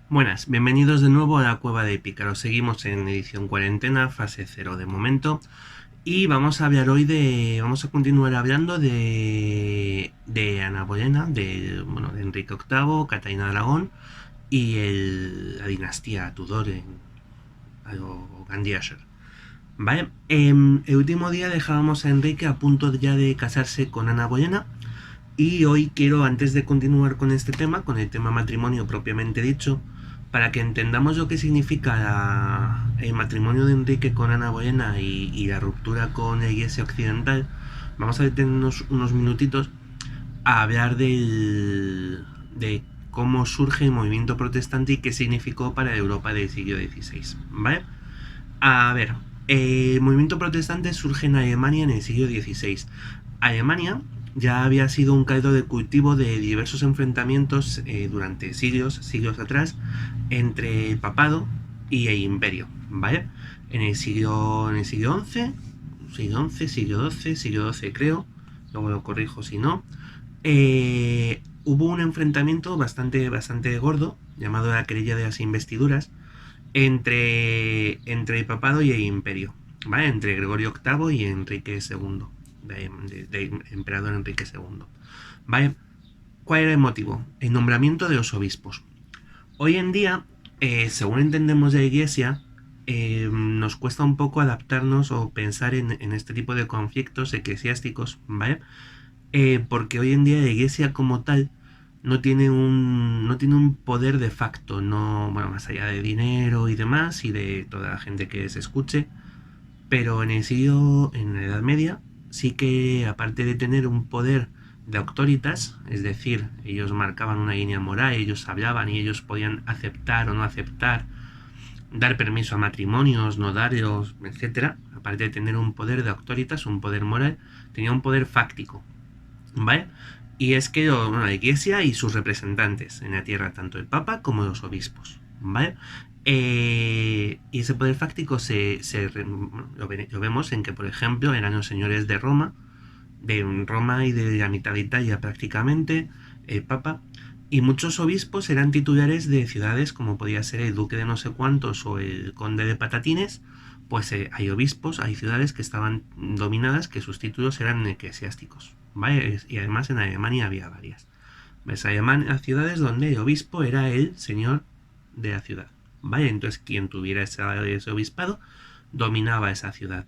Buenas, bienvenidos de nuevo a la Cueva de Pícaro. Seguimos en edición cuarentena, fase 0 de momento. Y vamos a hablar hoy vamos a continuar hablando de Ana Bolena, de Enrique VIII, Catalina de Aragón y la dinastía Tudor o Gandhiasher. ¿Vale? El último día dejábamos a Enrique a punto ya de casarse con Ana Bolena. Y hoy quiero, antes de continuar con este tema, con el tema matrimonio propiamente dicho, para que entendamos lo que significa el matrimonio de Enrique con Ana Bolena y la ruptura con la Iglesia Occidental, vamos a detenernos unos minutitos a hablar de cómo surge el movimiento protestante y qué significó para Europa del siglo XVI. ¿Vale? A ver, el movimiento protestante surge en Alemania en el siglo XVI. Alemania ya había sido un caldo de cultivo de diversos enfrentamientos durante siglos atrás entre el papado y el imperio, ¿vale? En el siglo XI, siglo XII creo, luego lo corrijo si no, hubo un enfrentamiento bastante gordo, llamado la querella de las investiduras, entre el papado y el imperio, ¿vale? Entre Gregorio VIII y Enrique II. De emperador Enrique II. ¿Vale? ¿Cuál era el motivo? El nombramiento de los obispos. Hoy en día, según entendemos la Iglesia, nos cuesta un poco adaptarnos o pensar en este tipo de conflictos eclesiásticos, ¿vale? Porque hoy en día la Iglesia como tal no tiene un poder de facto, más allá de dinero y demás y de toda la gente que se escuche, pero en la Edad Media sí que, aparte de tener un poder de auctoritas, es decir, ellos marcaban una línea moral, ellos hablaban y ellos podían aceptar o no aceptar, dar permiso a matrimonios, no darlos, etc. Aparte de tener un poder de auctoritas, un poder moral, tenía un poder fáctico, ¿vale? Y es que la Iglesia y sus representantes en la tierra, tanto el Papa como los obispos, ¿vale? Y ese poder fáctico lo vemos en que, por ejemplo, eran los señores de Roma y de la mitad de Italia prácticamente, el Papa, y muchos obispos eran titulares de ciudades como podía ser el duque de no sé cuántos o el conde de Patatines. Pues hay obispos, hay ciudades que estaban dominadas, que sus títulos eran eclesiásticos, ¿vale? Y además en Alemania había varias. ¿Ves? Hay ciudades donde el obispo era el señor de la ciudad, ¿vale? Entonces quien tuviera ese obispado dominaba esa ciudad.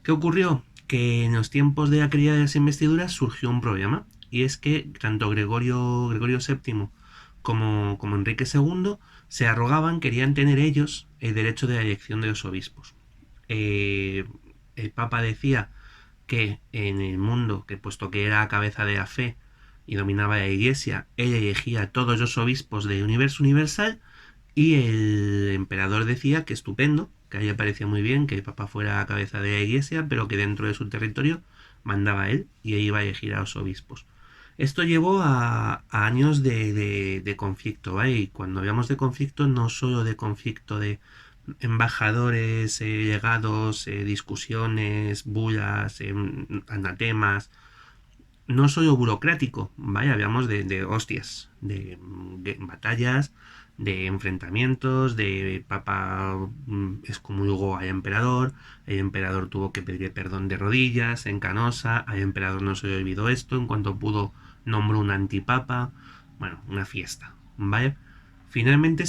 ¿Qué ocurrió? Que en los tiempos de la querella de las investiduras surgió un problema, y es que tanto Gregorio VII como Enrique II se arrogaban, querían tener ellos el derecho de la elección de los obispos. El Papa decía que en el mundo, que puesto que era cabeza de la fe y dominaba la Iglesia, él elegía a todos los obispos del universo universal, y el emperador decía que estupendo, que a ella parecía muy bien que el Papa fuera cabeza de la Iglesia, pero que dentro de su territorio mandaba él y él iba a elegir a los obispos. Esto llevó a años de conflicto, ¿vale? Y cuando hablamos de conflicto, no solo de conflicto de embajadores, legados, discusiones, bulas, anatemas, no solo burocrático, ¿vale? Hablamos de hostias, de batallas, de enfrentamientos, de Papa excomulgó al emperador, el emperador tuvo que pedir perdón de rodillas en Canosa, al emperador no se le olvidó esto, en cuanto pudo nombró un antipapa, bueno, una fiesta, ¿vale? Finalmente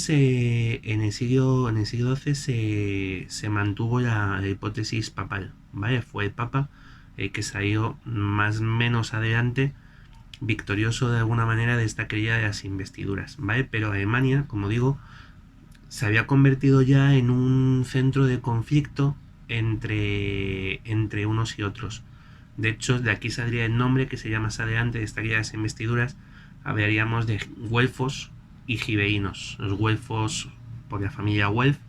en el siglo XII se mantuvo la hipótesis papal, ¿vale? Fue el Papa el que salió más o menos adelante, victorioso de alguna manera de esta querella de las investiduras, ¿vale? Pero Alemania, como digo, se había convertido ya en un centro de conflicto entre unos y otros. De hecho, de aquí saldría el nombre que se llama más adelante de esta querella de las investiduras. Hablaríamos de güelfos y gibeínos. Los güelfos por la familia Welf,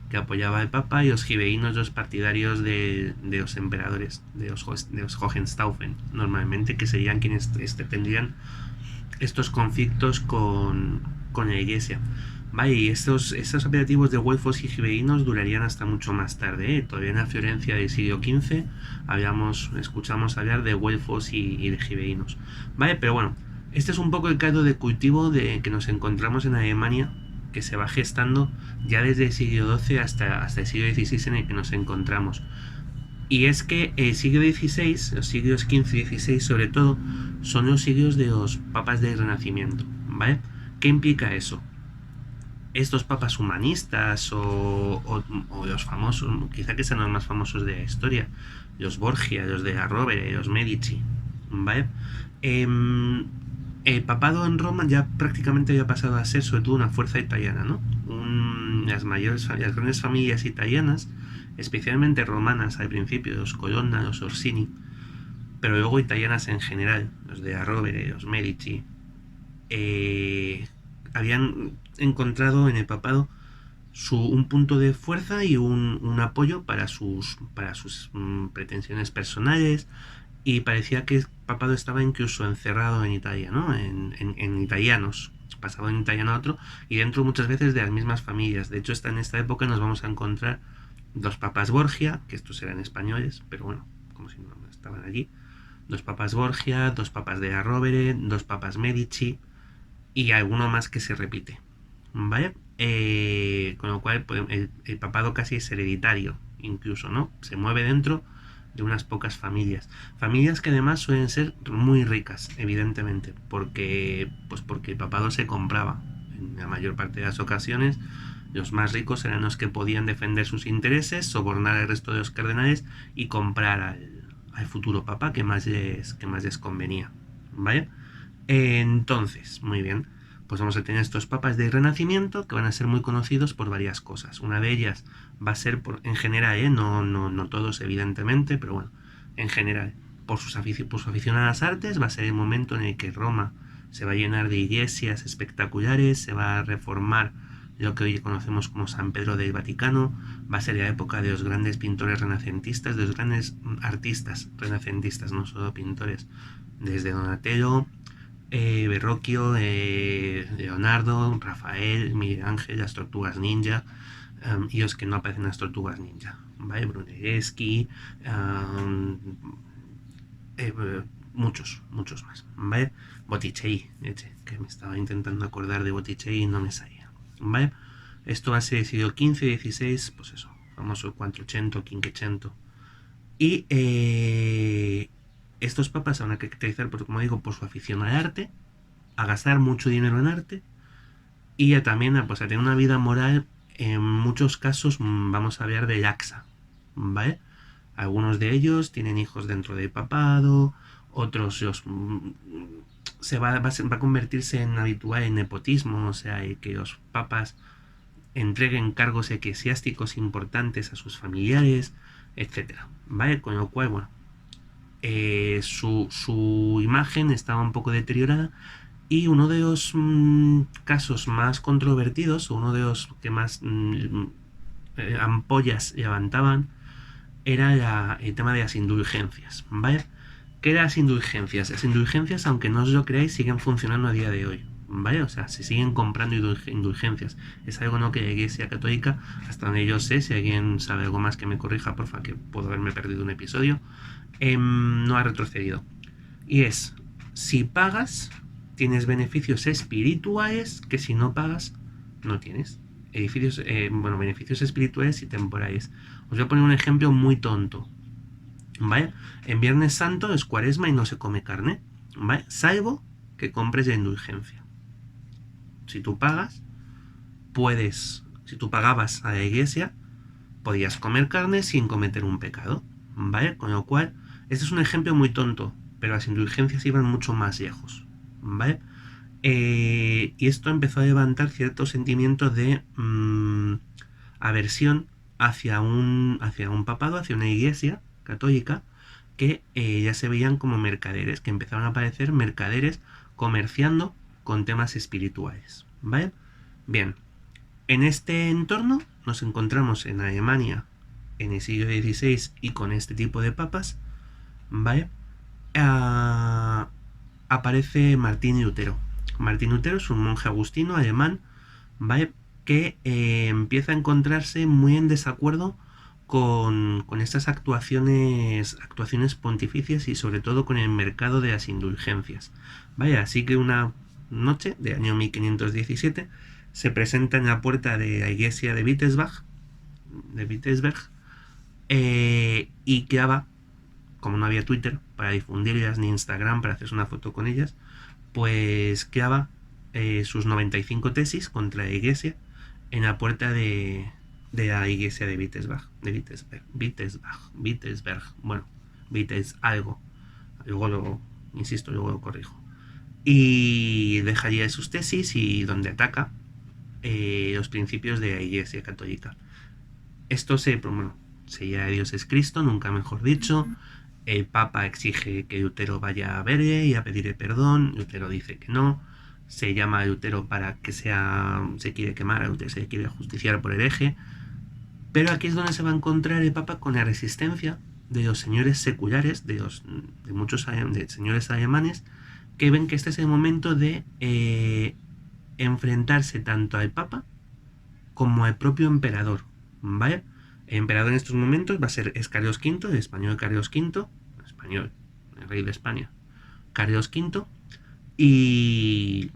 que apoyaba al Papa, y los gibeínos, los partidarios de los emperadores, de los Hohenstaufen, normalmente, que serían quienes tendrían estos conflictos con con la iglesia. Vale, y estos apelativos de güelfos y gibelinos durarían hasta mucho más tarde, ¿eh? Todavía en la Florencia del siglo XV escuchamos hablar de güelfos y de gibelinos. Vale, pero bueno, este es un poco el caldo de cultivo de que nos encontramos en Alemania, que se va gestando ya desde el siglo XII hasta el siglo XVI en el que nos encontramos. Y es que el siglo XVI, los siglos XV y XVI sobre todo, son los siglos de los papas del Renacimiento, ¿vale? ¿Qué implica eso? Estos papas humanistas o los famosos, quizá que sean los más famosos de la historia, los Borgia, los de la Rovere, los Medici, ¿vale? El papado en Roma ya prácticamente había pasado a ser sobre todo una fuerza italiana, ¿no? Las grandes familias italianas, especialmente romanas al principio, los Colonna, los Orsini, pero luego italianas en general, los de la Rovere, los Medici, habían encontrado en el papado un punto de fuerza y un apoyo para sus pretensiones personales, y parecía que el papado estaba incluso encerrado en Italia, ¿no? En italianos, pasado de un italiano a otro, y dentro muchas veces de las mismas familias. De hecho, en esta época nos vamos a encontrar dos papas Borgia, que estos eran españoles, pero bueno, como si no estaban allí, dos papas Borgia, dos papas de la Rovere, dos papas Medici, y alguno más que se repite, ¿vale? Con lo cual pues, el papado casi es hereditario, incluso, ¿no? Se mueve dentro de unas pocas familias que además suelen ser muy ricas, evidentemente, porque el papado se compraba. En la mayor parte de las ocasiones los más ricos eran los que podían defender sus intereses, sobornar al resto de los cardenales y comprar al futuro papa que más les convenía, ¿vale? Entonces, muy bien, pues vamos a tener estos papas del Renacimiento que van a ser muy conocidos por varias cosas. Una de ellas va a ser en general, no todos evidentemente, pero bueno, en general, por su afición a las artes, va a ser el momento en el que Roma se va a llenar de iglesias espectaculares, se va a reformar lo que hoy conocemos como San Pedro del Vaticano, va a ser la época de los grandes pintores renacentistas, de los grandes artistas renacentistas, no solo pintores, desde Donatello, Verrocchio, Leonardo, Rafael, Miguel Ángel, las tortugas ninja, y los que no aparecen las tortugas ninja, ¿vale? Brunelleschi, muchos más, ¿vale? Botticelli, que me estaba intentando acordar de Botticelli y no me salía, ¿vale? Esto va a ser el siglo XV, XVI, pues eso, famoso Quattrocento, Quinquecento. Y estos papas se van a caracterizar, como digo, por su afición al arte, a gastar mucho dinero en arte y también a tener una vida moral, en muchos casos vamos a hablar de laxa, ¿vale? Algunos de ellos tienen hijos dentro del papado, otros va a convertirse en habitual en nepotismo, o sea, que los papas entreguen cargos eclesiásticos importantes a sus familiares, etcétera, ¿vale? Con lo cual, bueno, su imagen estaba un poco deteriorada, y uno de los casos más controvertidos, uno de los que más ampollas levantaban, era el tema de las indulgencias, ¿vale? ¿Qué eran las indulgencias? Las indulgencias, aunque no os lo creáis, siguen funcionando a día de hoy, ¿vale? O sea, se siguen comprando indulgencias. Es algo, ¿no?, que la Iglesia Católica, hasta donde yo sé, si alguien sabe algo más que me corrija, porfa, que puedo haberme perdido un episodio, no ha retrocedido. Y es, si pagas, tienes beneficios espirituales que si no pagas, no tienes. Beneficios espirituales y temporales. Os voy a poner un ejemplo muy tonto, ¿vale? En Viernes Santo es Cuaresma y no se come carne, ¿vale? Salvo que compres la indulgencia. Si tú pagas, si tú pagabas a la iglesia, podías comer carne sin cometer un pecado, ¿vale? Con lo cual, este es un ejemplo muy tonto, pero las indulgencias iban mucho más lejos, ¿vale? Y esto empezó a levantar cierto sentimiento de aversión hacia un papado, hacia una iglesia católica, que ya se veían como mercaderes, que empezaron a aparecer mercaderes comerciando con temas espirituales, ¿vale? Bien, en este entorno nos encontramos en Alemania en el siglo XVI y con este tipo de papas, ¿vale? Aparece Martín Lutero. Martín Lutero es un monje agustino alemán, ¿vale? Que empieza a encontrarse muy en desacuerdo con estas actuaciones pontificias y sobre todo con el mercado de las indulgencias. Vaya, así que una noche de año 1517 se presenta en la puerta de la iglesia de Wittenberg, y graba, como no había Twitter para difundirlas ni Instagram para hacerse una foto con ellas, pues graba sus 95 tesis contra la iglesia en la puerta de la iglesia de Wittenberg, bueno, Wittes algo, luego lo corrijo, y dejaría sus tesis y donde ataca los principios de la iglesia católica. Esto se llama Dios es Cristo, nunca mejor dicho. El Papa exige que Lutero vaya a verle y a pedirle perdón. Lutero dice que no. Se llama a Lutero para que se quiere quemar a Lutero, se quiere justiciar por hereje. Pero aquí es donde se va a encontrar el Papa con la resistencia de los señores seculares, de muchos señores alemanes, que ven que este es el momento de enfrentarse tanto al Papa como al propio emperador, ¿vale? El emperador en estos momentos es Carlos V, el español Carlos V, el rey de España, Carlos V, y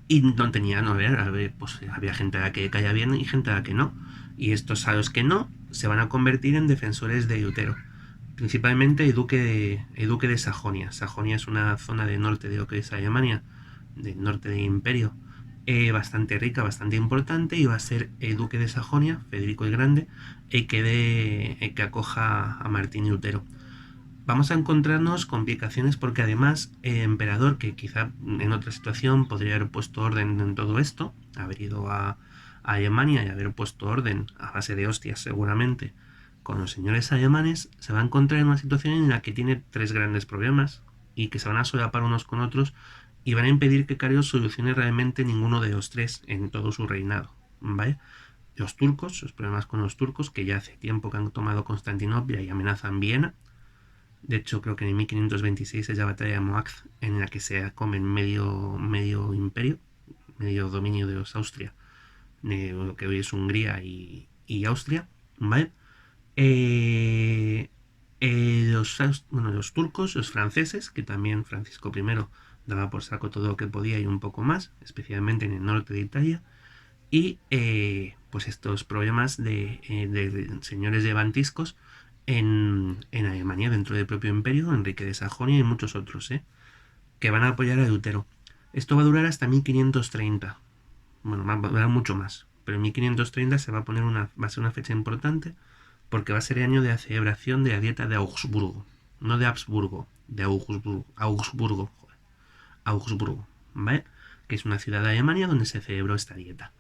no tenía, pues había gente a la que caía bien y gente a la que no, y estos a los que no se van a convertir en defensores de Lutero, principalmente el duque de Sajonia. Sajonia es una zona del norte de lo que es Alemania, del norte del imperio, bastante rica, bastante importante, y va a ser el duque de Sajonia, Federico el Grande, el que acoja a Martín Lutero. Vamos a encontrarnos complicaciones porque además el emperador, que quizá en otra situación podría haber puesto orden en todo esto, haber ido a Alemania y haber puesto orden a base de hostias seguramente con los señores alemanes, se va a encontrar en una situación en la que tiene tres grandes problemas y que se van a solapar unos con otros y van a impedir que Carlos solucione realmente ninguno de los tres en todo su reinado, ¿vale? Los problemas con los turcos, que ya hace tiempo que han tomado Constantinopla y amenazan Viena. De hecho, creo que en 1526 es la batalla de Mohacs, en la que se comen medio imperio, medio dominio de los Austria, de lo que hoy es Hungría y Austria, ¿vale? Los turcos, los franceses, que también Francisco I daba por saco todo lo que podía y un poco más, especialmente en el norte de Italia, y pues estos problemas de señores levantiscos en Alemania, dentro del propio imperio, Enrique de Sajonia y muchos otros, que van a apoyar a Lutero. Esto va a durar hasta 1530. Bueno, va a durar mucho más, pero en 1530 va a ser una fecha importante porque va a ser el año de la celebración de la dieta de Augsburgo. No de Habsburgo, de Augsburgo, ¿vale? Que es una ciudad de Alemania donde se celebró esta dieta.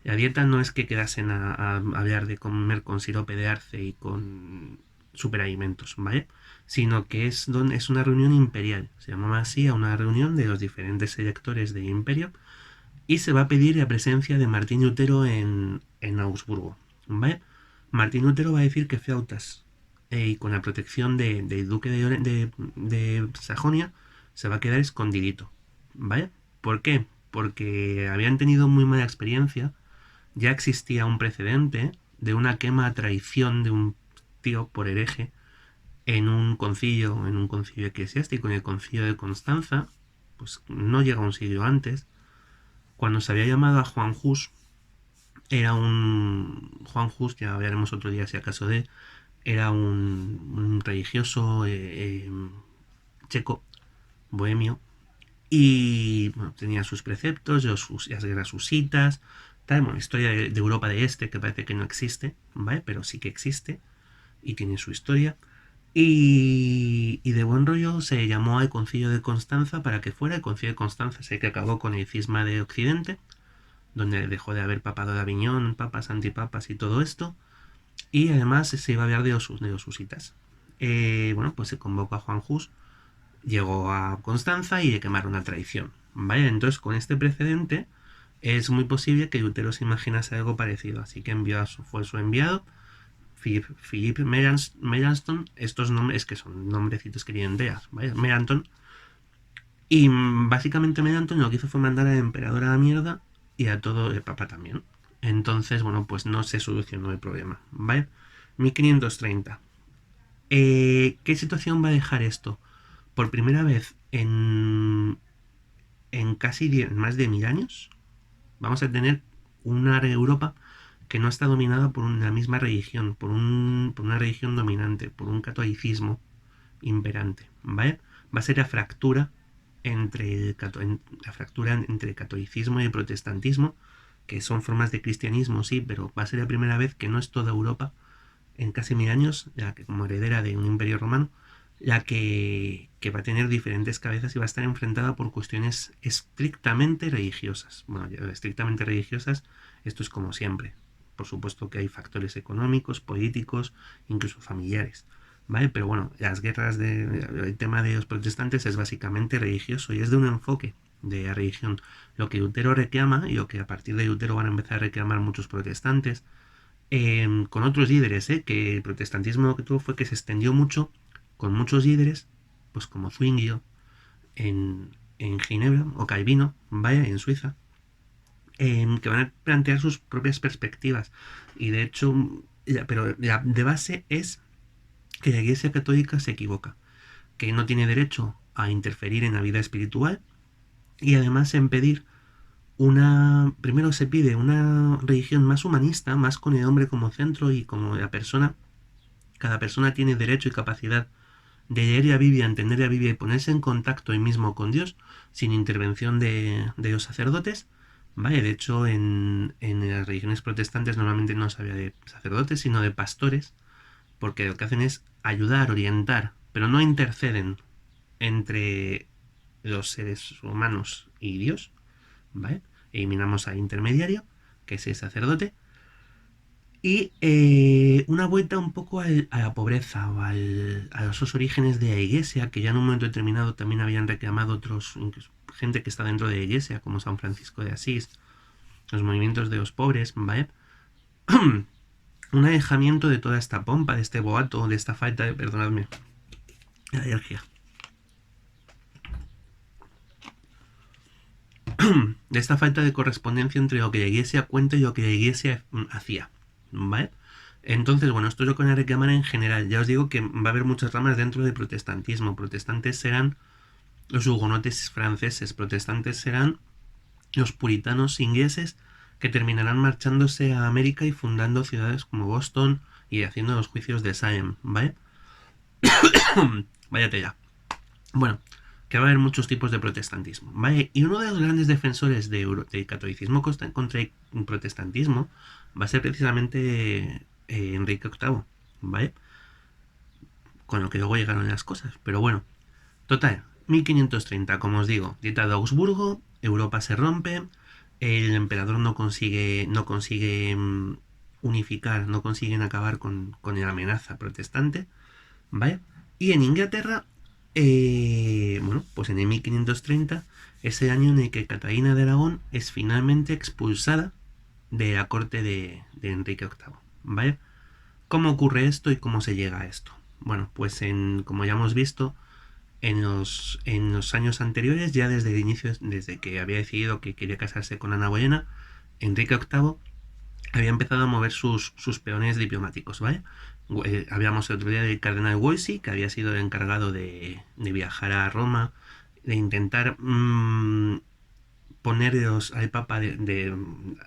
La dieta no es que quedasen a hablar de comer con sirope de arce y con superalimentos, ¿vale? Sino que es una reunión imperial. Se llamaba así a una reunión de los diferentes electores del imperio y se va a pedir la presencia de Martín Lutero en Augsburgo, ¿vale? Martín Lutero va a decir que flautas y con la protección del duque de Sajonia se va a quedar escondidito, ¿vale? ¿Por qué? Porque habían tenido muy mala experiencia. Ya existía un precedente de una quema a traición de un tío por hereje en un concilio eclesiástico, en el concilio de Constanza, pues no llega un siglo antes, cuando se había llamado a Juan Hus. Juan Hus, ya hablaremos otro día si acaso era un religioso checo, bohemio, y bueno, tenía sus preceptos, las guerras husitas, historia de Europa de Este, que parece que no existe, ¿vale? Pero sí que existe y tiene su historia. Y de buen rollo se llamó al concilio de Constanza para que fuera. El concilio de Constanza sé que acabó con el cisma de Occidente, donde dejó de haber papado de Aviñón, papas, antipapas y todo esto. Y además se iba a hablar de los husitas. Bueno, pues se convocó a Juan Hus, llegó a Constanza y le quemaron a traición, ¿vale? Entonces, con este precedente es muy posible que Lutero se imaginase algo parecido, así que fue su enviado, Philippe Melanchthon. Estos nombres que son nombrecitos que tienen ideas, ¿vale? Melanchthon, Y básicamente Medio Antonio lo que hizo fue mandar al emperador a la mierda y a todo el papa también. Entonces, bueno, pues no se solucionó el problema, ¿vale? 1530. ¿Qué situación va a dejar esto? Por primera vez en casi más de 1000 años, vamos a tener una Europa que no está dominada por una misma religión, por una religión dominante, por un catolicismo imperante, ¿vale? Va a ser la fractura entre el catolicismo y el protestantismo, que son formas de cristianismo, sí, pero va a ser la primera vez que no es toda Europa en casi 1000 años, ya que como heredera de un imperio romano, ya que va a tener diferentes cabezas y va a estar enfrentada por cuestiones estrictamente religiosas. Bueno, estrictamente religiosas, esto es como siempre. Por supuesto que hay factores económicos, políticos, incluso familiares. ¿Vale? Pero bueno, el tema de los protestantes es básicamente religioso y es de un enfoque de la religión. Lo que Lutero reclama y lo que a partir de Lutero van a empezar a reclamar muchos protestantes, con otros líderes, que el protestantismo lo que tuvo fue que se extendió mucho con muchos líderes, pues como Zwinglio en Ginebra, o Calvino, vaya, en Suiza, que van a plantear sus propias perspectivas. Y de hecho, pero de base es que la Iglesia Católica se equivoca, que no tiene derecho a interferir en la vida espiritual y además en pedir primero se pide una religión más humanista, más con el hombre como centro y como la persona. Cada persona tiene derecho y capacidad de leer la Biblia, entender la Biblia y ponerse en contacto hoy mismo con Dios sin intervención de los sacerdotes. Vale, de hecho en las religiones protestantes normalmente no se habla de sacerdotes, sino de pastores, porque lo que hacen es ayudar, orientar, pero no interceden entre los seres humanos y Dios, ¿vale? Eliminamos al intermediario, que es el sacerdote, y una vuelta un poco a la pobreza o a los orígenes de la iglesia, que ya en un momento determinado también habían reclamado gente que está dentro de la iglesia, como San Francisco de Asís, los movimientos de los pobres, ¿vale? Un alejamiento de toda esta pompa, de este boato, de esta falta de, perdonadme, la alergia, de esta falta de correspondencia entre lo que la iglesia cuenta y lo que la iglesia hacía, ¿vale? Entonces, bueno, esto es lo que van a reclamar en general. Ya os digo que va a haber muchas ramas dentro del protestantismo. Protestantes serán los hugonotes franceses, protestantes serán los puritanos ingleses, que terminarán marchándose a América y fundando ciudades como Boston y haciendo los juicios de Salem, ¿vale? Vaya tela. Bueno, que va a haber muchos tipos de protestantismo, ¿vale? Y uno de los grandes defensores del catolicismo contra el protestantismo va a ser precisamente Enrique VIII, ¿vale? Con lo que luego llegaron las cosas, pero bueno. Total, 1530, como os digo, dieta de Augsburgo, Europa se rompe, el emperador no consigue unificar, no consiguen acabar con la amenaza protestante, ¿vale? Y en Inglaterra, bueno, pues en el 1530 es el año en el que Catalina de Aragón es finalmente expulsada de la corte de Enrique VIII, ¿vale? ¿Cómo ocurre esto y cómo se llega a esto? Bueno, pues como ya hemos visto, en los años anteriores, ya desde el inicio, desde que había decidido que quería casarse con Ana Bolena, Enrique VIII había empezado a mover sus peones diplomáticos, ¿vale? Hablábamos el otro día del cardenal Wolsey, que había sido el encargado de viajar a Roma, de intentar ponerlos al Papa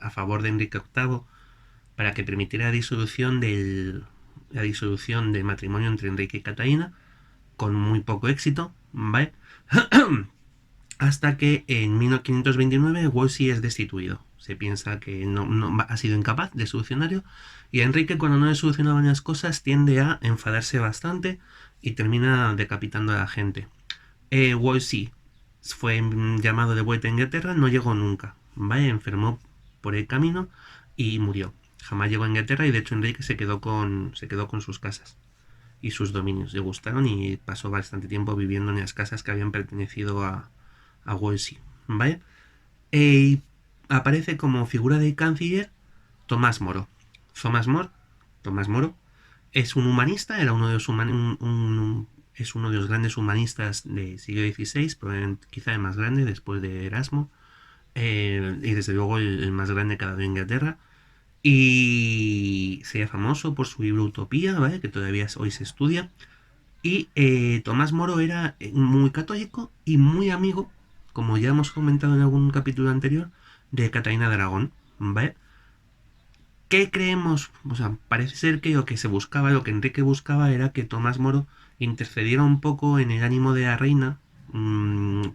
a favor de Enrique VIII para que permitiera la disolución del matrimonio entre Enrique y Catalina, con muy poco éxito, ¿vale? Hasta que en 1529 Wolsey es destituido. Se piensa que no ha sido incapaz de solucionarlo. Y Enrique, cuando no le solucionaban las cosas, tiende a enfadarse bastante y termina decapitando a la gente. Wolsey fue llamado de vuelta a Inglaterra, no llegó nunca, ¿vale? Enfermó por el camino y murió. Jamás llegó a Inglaterra y de hecho Enrique se quedó con sus casas y sus dominios. Le gustaron y pasó bastante tiempo viviendo en las casas que habían pertenecido a Wolsey, ¿vale? Y aparece como figura de canciller Tomás Moro. Tomás Moro es un humanista, era uno de los es uno de los grandes humanistas del siglo XVI, probablemente quizá el más grande después de Erasmo, y desde luego el más grande que ha dado Inglaterra. Y sería famoso por su libro Utopía, ¿vale? Que todavía hoy se estudia. Y Tomás Moro era muy católico y muy amigo, como ya hemos comentado en algún capítulo anterior, de Catalina de Aragón, ¿vale? ¿Qué creemos? O sea, parece ser que lo que se buscaba, lo que Enrique buscaba era que Tomás Moro intercediera un poco en el ánimo de la reina,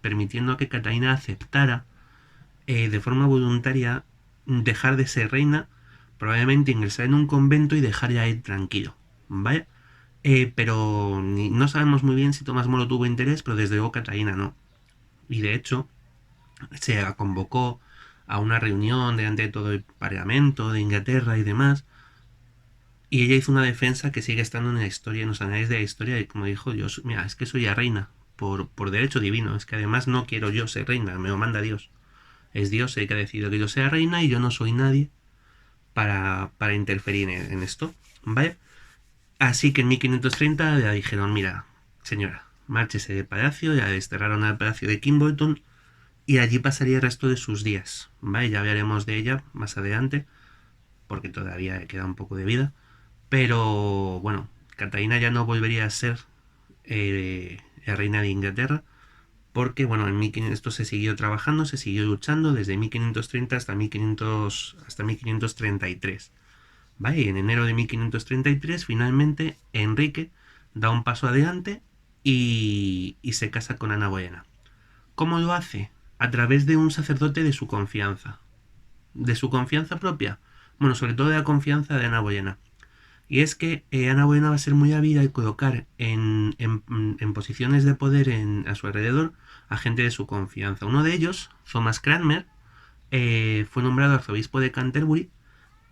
permitiendo que Catalina aceptara de forma voluntaria dejar de ser reina, probablemente ingresar en un convento y dejar ya ir tranquilo, ¿vale? Pero no sabemos muy bien si Tomás Moro tuvo interés, pero desde luego Catalina no. Y de hecho, se la convocó a una reunión delante de todo el Parlamento de Inglaterra y demás, y ella hizo una defensa que sigue estando en la historia, en los anales de la historia, y como dijo, yo, mira, es que soy la reina, por derecho divino, es que además no quiero yo ser reina, me lo manda Dios. Es Dios el que ha decidido que yo sea reina y yo no soy nadie para interferir en esto, ¿vale? Así que en 1530 le dijeron, mira, señora, márchese de palacio, ya desterraron al palacio de Kimbolton y allí pasaría el resto de sus días, ¿vale? Ya hablaremos de ella más adelante, porque todavía queda un poco de vida, pero bueno, Catalina ya no volvería a ser la reina de Inglaterra, porque bueno, en 1500 esto se siguió trabajando, se siguió luchando desde 1530 hasta 1533. ¿Vale? Y en enero de 1533 finalmente Enrique da un paso adelante y se casa con Ana Bolena. ¿Cómo lo hace? A través de un sacerdote de su confianza. ¿De su confianza propia? Bueno, sobre todo de la confianza de Ana Bolena. Y es que Ana Bolena va a ser muy hábil al colocar en posiciones de poder a su alrededor a gente de su confianza. Uno de ellos, Thomas Cranmer, fue nombrado arzobispo de Canterbury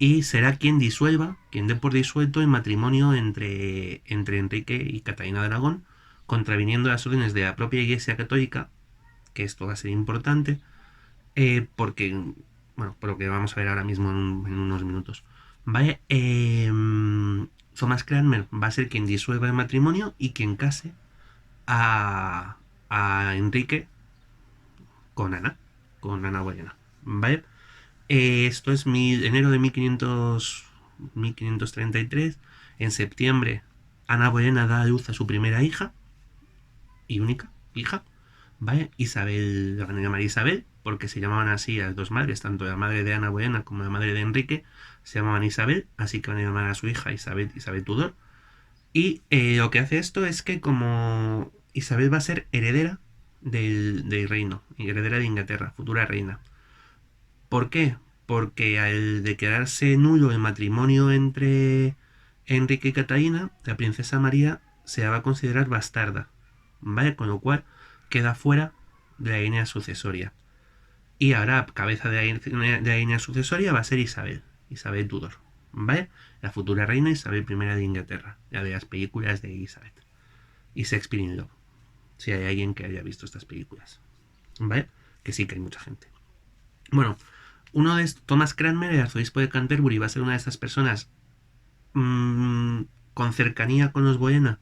y será quien disuelva, quien dé por disuelto el matrimonio entre Enrique y Catalina de Aragón, contraviniendo las órdenes de la propia Iglesia Católica, que esto va a ser importante, porque, bueno, por lo que vamos a ver ahora mismo en unos minutos. ¿Vale? Thomas Cranmer va a ser quien disuelva el matrimonio y quien case a, a Enrique con Ana Bolena. ¿Vale? Esto es enero de 1533. En septiembre, Ana Bolena da a luz a su primera hija y única hija, ¿vale? Isabel, la van a llamar Isabel, porque se llamaban así las dos madres, tanto la madre de Ana Bolena como la madre de Enrique, se llamaban Isabel, así que van a llamar a su hija Isabel Tudor. Y lo que hace esto es que como Isabel va a ser heredera del reino, heredera de Inglaterra, futura reina. ¿Por qué? Porque al declararse nulo el matrimonio entre Enrique y Catalina, la princesa María se la va a considerar bastarda, ¿vale? Con lo cual queda fuera de la línea sucesoria. Y ahora cabeza de la línea sucesoria va a ser Isabel Tudor, ¿vale? La futura reina Isabel I de Inglaterra, la de las películas de Elizabeth. Y Shakespeare in Love, si hay alguien que haya visto estas películas, ¿vale? Que sí que hay mucha gente. Bueno, uno de estos, Thomas Cranmer, el arzobispo de Canterbury, va a ser una de esas personas con cercanía con los Bolena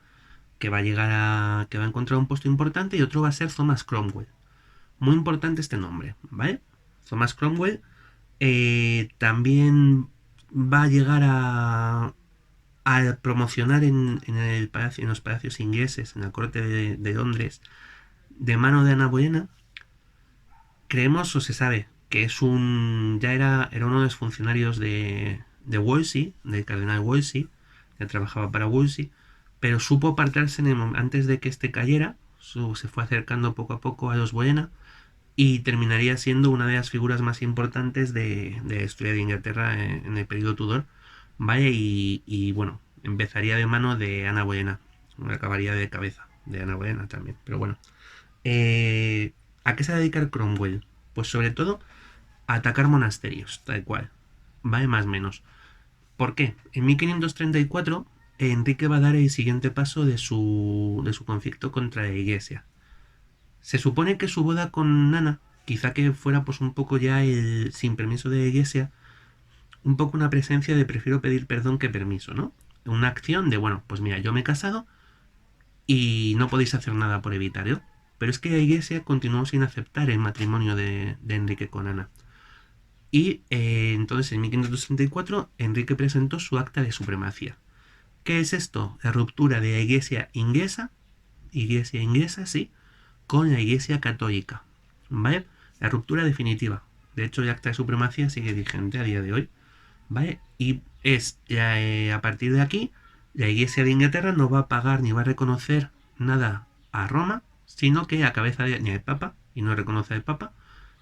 que va a encontrar un puesto importante, y otro va a ser Thomas Cromwell. Muy importante este nombre, ¿vale? Thomas Cromwell también va a llegar a promocionar en los palacios ingleses, en la corte de Londres, de mano de Ana Bolena. Creemos o se sabe que era uno de los funcionarios de Wolsey, del cardenal Wolsey, que trabajaba para Wolsey, pero supo apartarse antes de que este cayera, se fue acercando poco a poco a los Bolena y terminaría siendo una de las figuras más importantes de la historia de Inglaterra en el periodo Tudor, ¿vale? Y bueno, empezaría de mano de Ana Bolena, acabaría de cabeza de Ana Bolena también, pero bueno. ¿A qué se va a dedicar Cromwell? Pues sobre todo a atacar monasterios, tal cual, ¿vale? Más o menos. ¿Por qué? En 1534 Enrique va a dar el siguiente paso de su conflicto contra la iglesia. Se supone que su boda con Nana, quizá que fuera pues un poco ya sin permiso de la iglesia, un poco una presencia de prefiero pedir perdón que permiso, ¿no? Una acción de, bueno, pues mira, yo me he casado y no podéis hacer nada por evitarlo. Pero es que la Iglesia continuó sin aceptar el matrimonio de Enrique con Ana. Y entonces en 1534 Enrique presentó su acta de supremacía. ¿Qué es esto? La ruptura de la iglesia inglesa, sí, con la iglesia católica. ¿Vale? La ruptura definitiva. De hecho, el acta de supremacía sigue vigente a día de hoy. ¿Vale? Y es a partir de aquí, la iglesia de Inglaterra no va a pagar ni va a reconocer nada a Roma, sino que la cabeza ni al Papa, y no reconoce al Papa,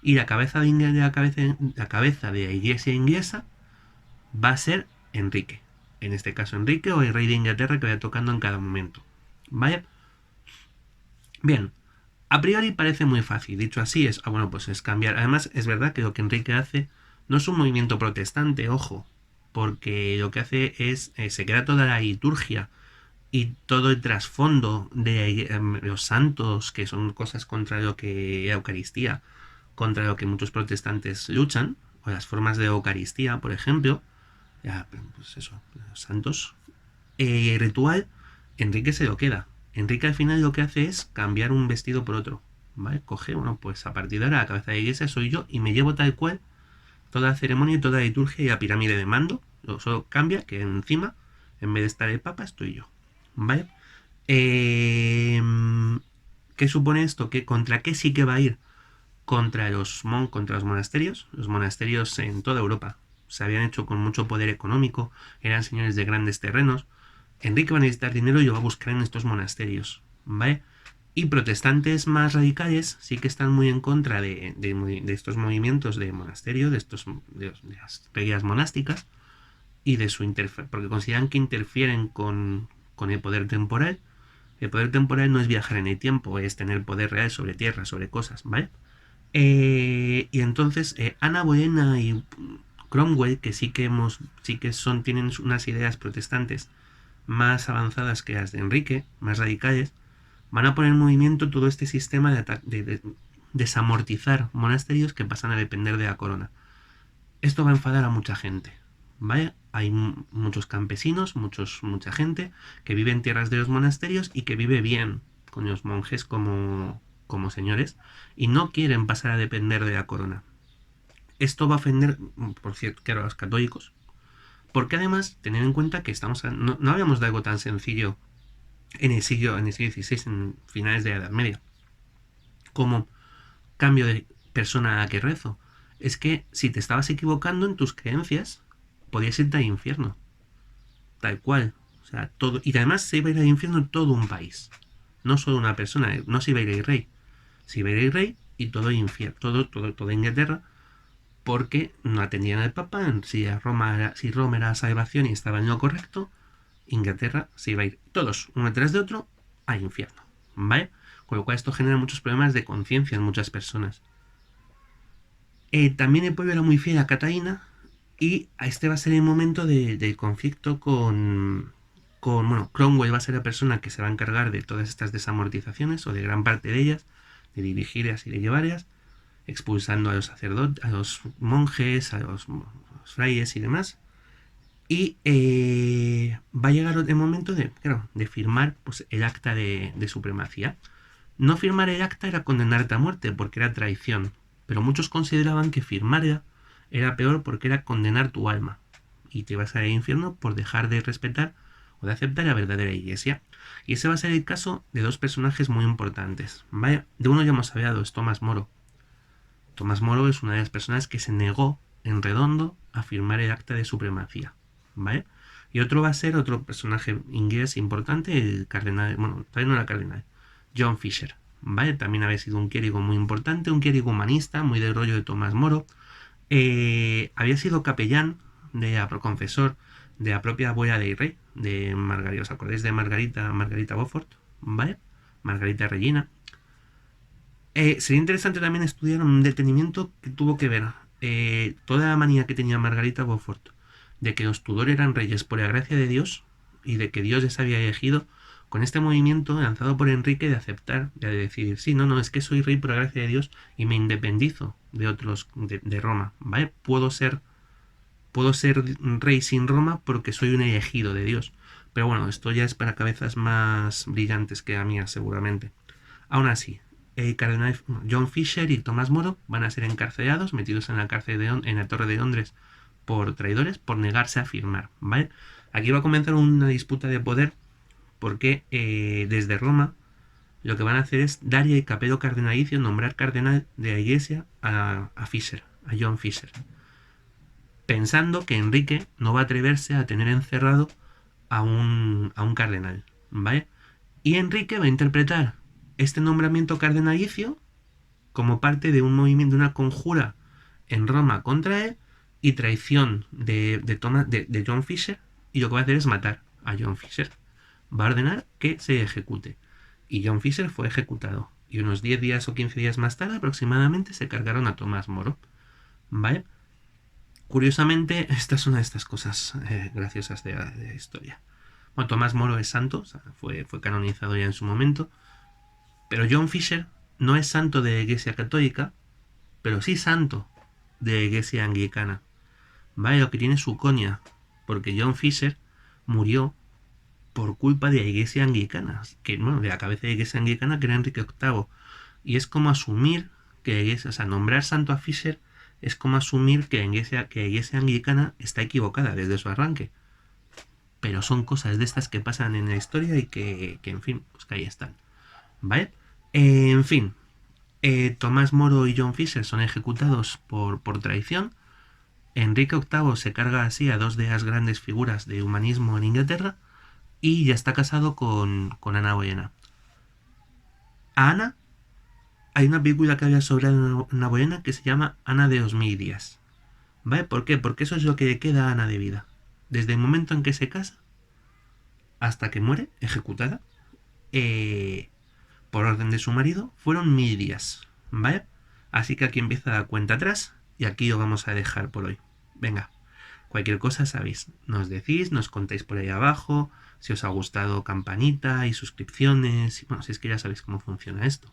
y la cabeza de la iglesia inglesa va a ser Enrique. En este caso Enrique o el rey de Inglaterra que vaya tocando en cada momento. ¿Vale? Bien, a priori parece muy fácil. Dicho así es, bueno, pues es cambiar. Además es verdad que lo que Enrique hace no es un movimiento protestante, ojo, porque lo que hace es, se queda toda la liturgia y todo el trasfondo de los santos, que son cosas contra lo que la Eucaristía, contra lo que muchos protestantes luchan, o las formas de Eucaristía, por ejemplo, ya, pues eso, los santos, ritual, Enrique se lo queda. Enrique al final lo que hace es cambiar un vestido por otro, ¿vale? Coge, bueno, pues a partir de ahora la cabeza de iglesia soy yo y me llevo tal cual toda la ceremonia y toda la liturgia y la pirámide de mando. Solo cambia que encima, en vez de estar el Papa, estoy yo, ¿vale? ¿Qué supone esto? ¿Que ¿Contra qué sí que va a ir? Contra los monasterios. Los monasterios en toda Europa se habían hecho con mucho poder económico, eran señores de grandes terrenos. Enrique va a necesitar dinero y lo va a buscar en estos monasterios, ¿vale? Y protestantes más radicales sí que están muy en contra de estos movimientos de monasterio, de las reglas monásticas y de su porque consideran que interfieren con el poder temporal. El poder temporal no es viajar en el tiempo, es tener poder real sobre tierra, sobre cosas, ¿vale? Y entonces Ana Bolena y Cromwell, que tienen unas ideas protestantes más avanzadas que las de Enrique, más radicales, van a poner en movimiento todo este sistema de desamortizar monasterios que pasan a depender de la corona. Esto va a enfadar a mucha gente, ¿vale? Hay muchos campesinos, mucha gente que vive en tierras de los monasterios y que vive bien con los monjes como señores y no quieren pasar a depender de la corona. Esto va a ofender, por cierto, claro, a los católicos, porque además, tener en cuenta que no hablamos de algo tan sencillo en el siglo XVI, en finales de la Edad Media, como cambio de persona a que rezo. Es que si te estabas equivocando en tus creencias, podías irte al infierno. Tal cual. O sea, todo. Y además se iba a ir al infierno todo un país. No solo una persona, no se iba a ir el rey. Se iba a ir el rey y todo el infierno, toda Inglaterra, porque no atendían al Papa. Si Roma era salvación y estaba en lo correcto, Inglaterra se iba a ir todos, uno detrás de otro, al infierno, ¿vale? Con lo cual esto genera muchos problemas de conciencia en muchas personas. También el pueblo era muy fiel a Catalina y este va a ser el momento del conflicto bueno, Cromwell va a ser la persona que se va a encargar de todas estas desamortizaciones o de gran parte de ellas, de dirigirlas y de llevarlas, expulsando a los sacerdotes, a los monjes, a los frailes y demás. Y va a llegar el momento de firmar pues, el acta de supremacía. No firmar el acta era condenarte a muerte porque era traición, pero muchos consideraban que firmarla era peor porque era condenar tu alma y te vas al infierno por dejar de respetar o de aceptar la verdadera iglesia. Y ese va a ser el caso de dos personajes muy importantes. Vaya, de uno ya hemos hablado, es Tomás Moro. Tomás Moro es una de las personas que se negó en redondo a firmar el acta de supremacía, ¿vale? Y otro va a ser otro personaje inglés importante, el cardenal, bueno, todavía no era cardenal, John Fisher, ¿vale? También había sido un clérigo muy importante, un clérigo humanista, muy del rollo de Tomás Moro. Había sido capellán, confesor de la propia abuela del rey, de Margarita. ¿Os acordáis de Margarita Beaufort? ¿Vale? Margarita Regina. Sería interesante también estudiar un detenimiento que tuvo que ver toda la manía que tenía Margarita Beaufort de que los Tudor eran reyes por la gracia de Dios y de que Dios les había elegido, con este movimiento lanzado por Enrique de aceptar, de decidir, sí, no, es que soy rey por la gracia de Dios y me independizo de otros, de Roma, ¿vale? Puedo ser rey sin Roma porque soy un elegido de Dios. Pero bueno, esto ya es para cabezas más brillantes que la mía, seguramente. Aún así, Cardenal John Fisher y Tomás Moro van a ser encarcelados, metidos en la cárcel en la Torre de Londres por traidores, por negarse a firmar, ¿vale? Aquí va a comenzar una disputa de poder porque desde Roma lo que van a hacer es dar el capelo cardenalicio, nombrar cardenal de la iglesia a Fisher, a John Fisher, pensando que Enrique no va a atreverse a tener encerrado a un cardenal, ¿vale? Y Enrique va a interpretar este nombramiento cardenalicio como parte de un movimiento, de una conjura en Roma contra él y traición de John Fisher, y lo que va a hacer es matar a John Fisher. Va a ordenar que se ejecute. Y John Fisher fue ejecutado. Y unos 10 días o 15 días más tarde aproximadamente se cargaron a Tomás Moro. ¿Vale? Curiosamente, esta es una de estas cosas graciosas de la historia. Bueno, Tomás Moro es santo, o sea, fue canonizado ya en su momento. Pero John Fisher no es santo de la Iglesia Católica, pero sí santo de la Iglesia Anglicana. ¿Vale? Lo que tiene su coña, porque John Fisher murió por culpa de la Iglesia Anglicana, que, bueno, de la cabeza de la Iglesia Anglicana, que era Enrique VIII. Y es como asumir que la Iglesia, o sea, nombrar santo a Fisher es como asumir que la Iglesia Anglicana está equivocada desde su arranque. Pero son cosas de estas que pasan en la historia y que en fin, pues que ahí están. ¿Vale? En fin, Tomás Moro y John Fisher son ejecutados por traición. Enrique VIII se carga así a dos de las grandes figuras de humanismo en Inglaterra y ya está casado con Ana Bolena. A Ana hay una película que había sobre Ana Bolena que se llama Ana de los Mil Días. ¿Vale? ¿Por qué? Porque eso es lo que le queda a Ana de vida. Desde el momento en que se casa hasta que muere, ejecutada, por orden de su marido, fueron 1000 días. ¿Vale? Así que aquí empieza la cuenta atrás y aquí lo vamos a dejar por hoy. Venga, cualquier cosa sabéis, nos decís, nos contáis por ahí abajo, si os ha gustado campanita y suscripciones, bueno, si es que ya sabéis cómo funciona esto.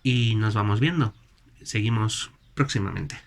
Y nos vamos viendo, seguimos próximamente.